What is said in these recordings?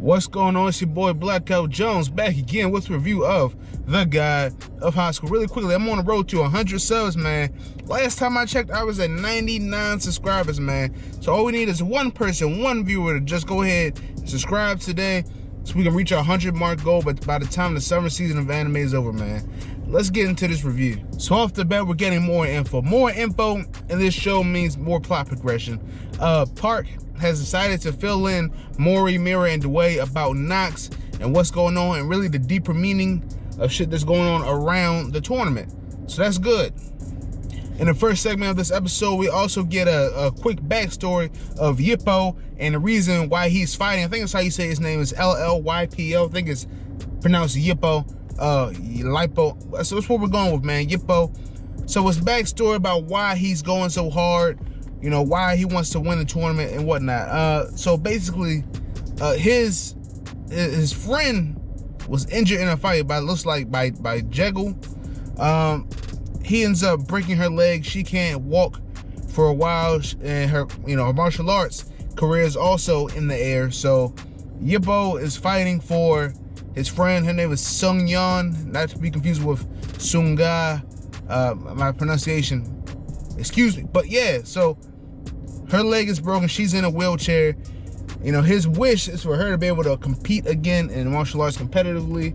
What's going on? It's your boy Blackout Jones back again with a review of The Guide of High School. Really quickly, I'm on the road to 100 subs, man. Last time I checked, I was at 99 subscribers, man. So all we need is one person, one viewer to just go ahead and subscribe today so we can reach our 100 mark goal by the time the summer season of anime is over, man. Let's get into this review. So off the bat, we're getting more info. More info in this show means more plot progression. Park has decided to fill in Mori, Mira, and Dway about Nox and what's going on and really the deeper meaning of shit that's going on around the tournament. So that's good. In the first segment of this episode, we also get a quick backstory of Yippo and the reason why he's fighting. I think that's how you say his name is L-L-Y-P-O. I think it's pronounced Yippo. Lipo. So that's what we're going with, man. Yippo. So his backstory about why he's going so hard, you know, why he wants to win the tournament and whatnot. So basically, his friend was injured in a fight by, looks like by Jeggle. He ends up breaking her leg. She can't walk for a while, and her, you know, her martial arts career is also in the air. So Yippo is fighting for his friend. Her name is Sung Yeon, not to be confused with Sunga. My pronunciation, excuse me. But yeah, so her leg is broken. She's in a wheelchair. You know, his wish is for her to be able to compete again in martial arts competitively.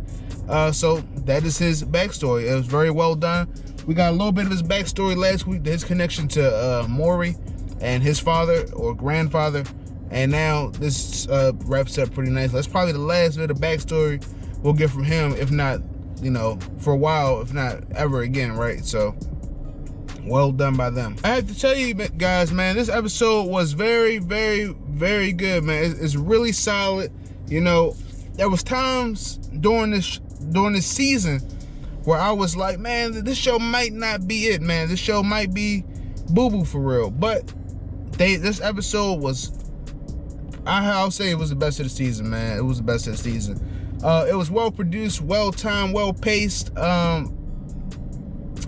So that is his backstory. It was very well done. We got a little bit of his backstory last week, his connection to Mori and his father or grandfather. And now this wraps up pretty nice. That's probably the last bit of backstory we'll get from him, if not, you know, for a while, if not ever again, right? So, well done by them. I have to tell you guys, man, this episode was very, very, very good, man. It's really solid. You know, there was times during this season where I was like, man, this show might not be it, man. This show might be boo-boo for real. But this episode was, I'll say it was the best of the season, man. It was the best of the season. It was well produced, well timed, well paced.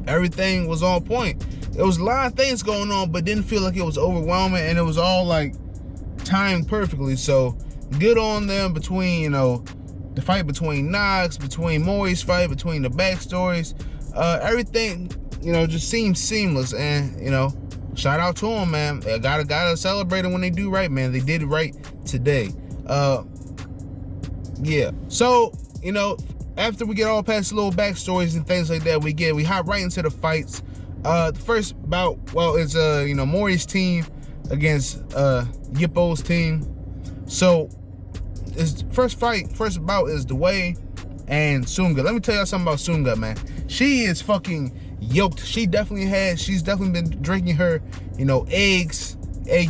Everything was on point. There was a lot of things going on, but didn't feel like it was overwhelming, and it was all like timed perfectly. So good on them between, you know, the fight between Nox, between Mori's fight, between the backstories. Everything, you know, just seemed seamless, and, you know, shout out to them, man. They gotta celebrate them when they do right, man. They did it right today. Yeah. So, you know, after we get all past little backstories and things like that, we hop right into the fights. The first bout, well, it's you know, Mori's team against Yippo's team. So his first bout is Dway and Sunga. Let me tell y'all something about Sunga, man. She is fucking yoked. She's definitely been drinking her, you know, egg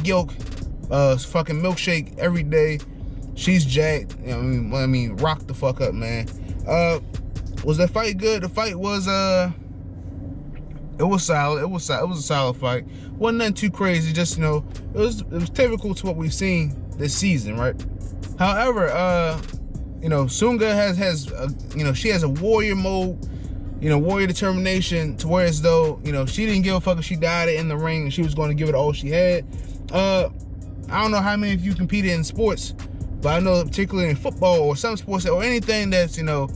yolk, fucking milkshake every day. She's jacked. You know, I mean, rock the fuck up, man. Was that fight good? The fight was it was solid. It was a solid fight. Wasn't nothing too crazy. Just, you know, it was typical to what we've seen this season, right? However, you know, Sunga has you know, she has a warrior mode, you know, warrior determination, to where as though, you know, she didn't give a fuck if she died in the ring and she was going to give it all she had. I don't know how many of you competed in sports, but I know particularly in football or some sports or anything that's, you know,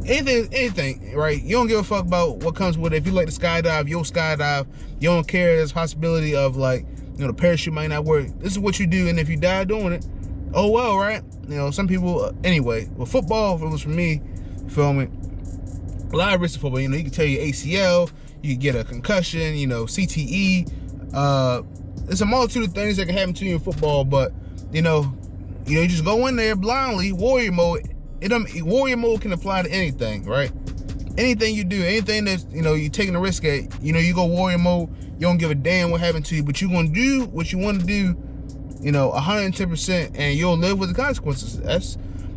anything, right? You don't give a fuck about what comes with it. If you like to skydive, you'll skydive. You don't care. There's a possibility of, like, you know, the parachute might not work. This is what you do, and if you die doing it, oh well, right? You know, some people, anyway. Well, football, if it was for me, you feel me? A lot of risks in football. You know, you can tear your ACL, you can get a concussion, you know, CTE. There's a multitude of things that can happen to you in football, but, you know, you just go in there blindly, warrior mode. Warrior mode can apply to anything, right? Anything you do, anything that's, you know, you're taking a risk at, you know, you go warrior mode, you don't give a damn what happened to you, but you're going to do what you want to do, you know, 110%, and you'll live with the consequences.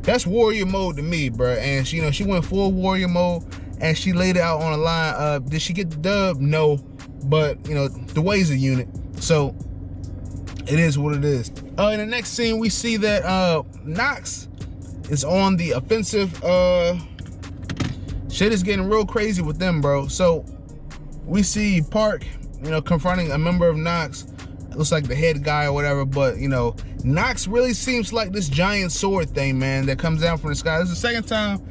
That's warrior mode to me, bro. And she, you know, she went full warrior mode, and she laid it out on the line. Did she get the dub? No, but, you know, the way's a unit, so it is what it is. In the next scene, we see that Nox is on the offensive. Shit is getting real crazy with them, bro. So we see Park, you know, confronting a member of Nox. looks like the head guy or whatever, but you know, Nox really seems like this giant sword thing, man, that comes down from the sky. This is the second time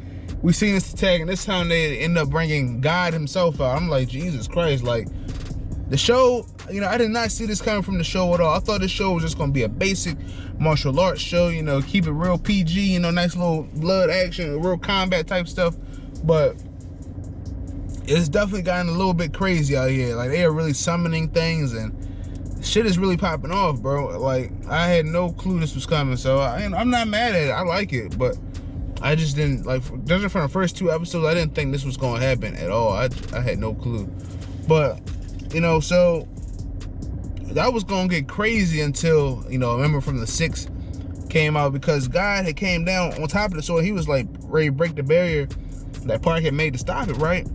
we've seen this tag, and this time they end up bringing God himself out. I'm like, Jesus Christ, like, the show, you know, I did not see this coming from the show at all. I thought this show was just gonna be a basic martial arts show, you know, keep it real PG, you know, nice little blood action, real combat type stuff, but it's definitely gotten a little bit crazy out here. Like, they are really summoning things, and shit is really popping off, bro. Like, I had no clue this was coming, so I'm not mad at it. I like it, but I just didn't, like, judging from the first 2 episodes, I didn't think this was going to happen at all. I had no clue. But, you know, so that was going to get crazy until, you know, I remember from the 6 came out, because God had came down on top of the sword. He was, like, ready to break the barrier that Park had made to stop it, right?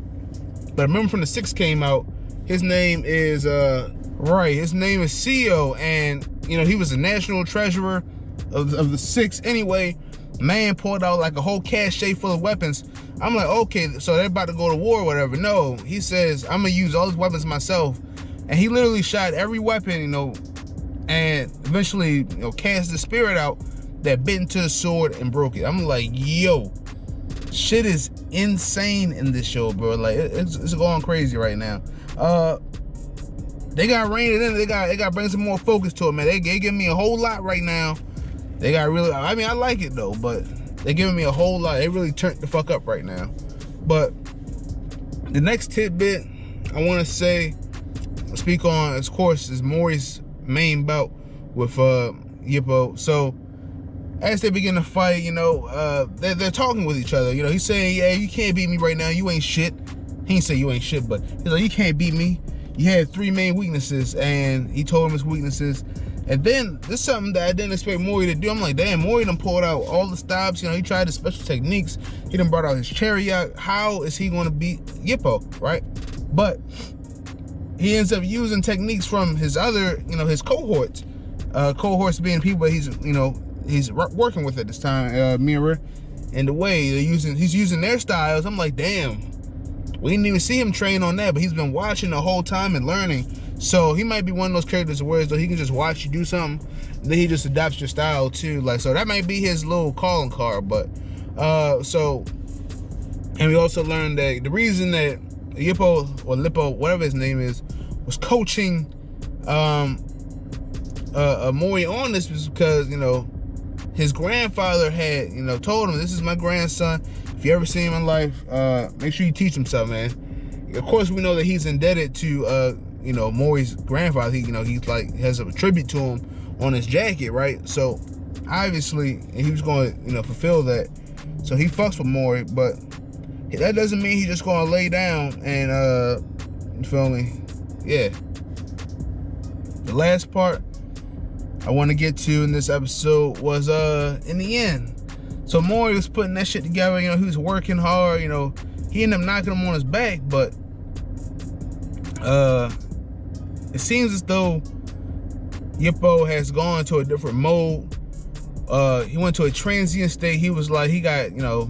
But I remember from the 6 came out, his name is, his name is CEO, and, you know, he was a national treasurer of the 6 anyway. Man pulled out like a whole cache full of weapons. I'm like, okay, so they're about to go to war or whatever. No, he says, I'm gonna use all these weapons myself. And he literally shot every weapon, you know, and eventually, you know, cast the spirit out that bit into the sword and broke it. I'm like, yo, shit is insane in this show, bro. Like, it's going crazy right now. They got reined it in. They got bring some more focus to it, man. They give me a whole lot right now. They got really, I mean, I like it though, but they're giving me a whole lot. They really turned the fuck up right now. But the next tidbit I want to speak on, of course, is Mori's main bout with Yippo. So as they begin to fight, you know, they're talking with each other. You know, he's saying, yeah, you can't beat me right now. You ain't shit. He didn't say you ain't shit, but he's like, you can't beat me. You had 3 main weaknesses, and he told him his weaknesses. And then this is something that I didn't expect Mori to do. I'm like, damn, Mori done pulled out all the stops. You know, he tried his special techniques. He done brought out his chariot. How is he going to beat Yippo, right? But he ends up using techniques from his other, you know, his cohorts. Cohorts being people that he's, you know, he's working with at this time, Mirror. And the way he's using their styles. I'm like, damn, we didn't even see him train on that, but he's been watching the whole time and learning. So he might be one of those characters where though he can just watch you do something, and then he just adapts your style too. Like, so that might be his little calling card. But so, and we also learned that the reason that Yippo or Lippo, whatever his name is, was coaching Mori on this was because, you know, his grandfather had, you know, told him, this is my grandson. If you ever see him in life, make sure you teach him something, man. Of course, we know that he's indebted to you know, Mori's grandfather. He, you know, he's like has a tribute to him on his jacket, right? So obviously he was going to, you know, fulfill that. So he fucks with Mori, but that doesn't mean he's just going to lay down and you feel me? Yeah. The last part I want to get to in this episode was in the end. So Mori was putting that shit together, you know, he was working hard, you know, he ended up knocking him on his back, but it seems as though Yippo has gone to a different mode. He went to a transient state. He was like, he got, you know,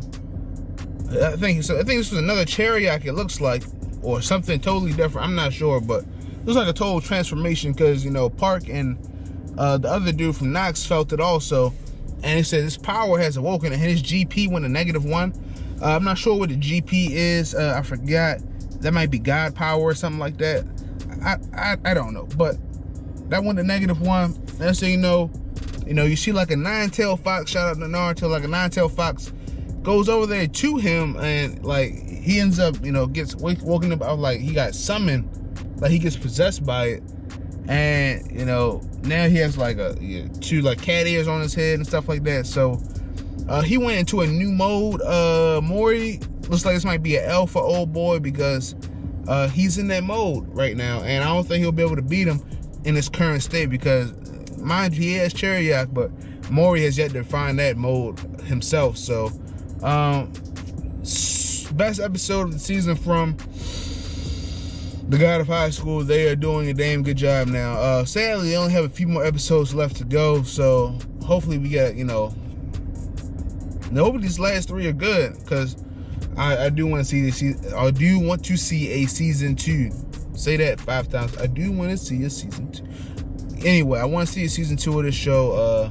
I think this was another chariot, it looks like, or something totally different. I'm not sure, but it was like a total transformation because, you know, Park and the other dude from Nox felt it also. And he said this power has awoken and his GP went to -1. I'm not sure what the GP is. I forgot. That might be God power or something like that. I don't know. But that went to -1. Next thing you know, you see like a 9-tailed fox, shout out to Naruto, like a 9-tailed fox goes over there to him, and like he ends up, you know, gets woken up, like he got summoned, like he gets possessed by it. And, you know, now he has like two like cat ears on his head and stuff like that. So he went into a new mode. Mori looks like this might be an alpha old boy because he's in that mode right now, and I don't think he'll be able to beat him in his current state because, mind you, he has Chariot, but Mori has yet to find that mode himself. So best episode of the season from The God of High School. They are doing a damn good job now. Sadly, they only have a few more episodes left to go, so hopefully we get, you know, hopefully these last 3 are good, because I do want to see this. I do want to see a season 2. Say that 5 times. I do want to see a season 2. Anyway, I want to see season 2 of this show.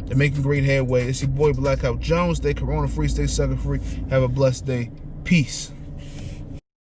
They're making great headway. It's your boy Blackout Jones. Stay corona free, stay sucker free. Have a blessed day. Peace.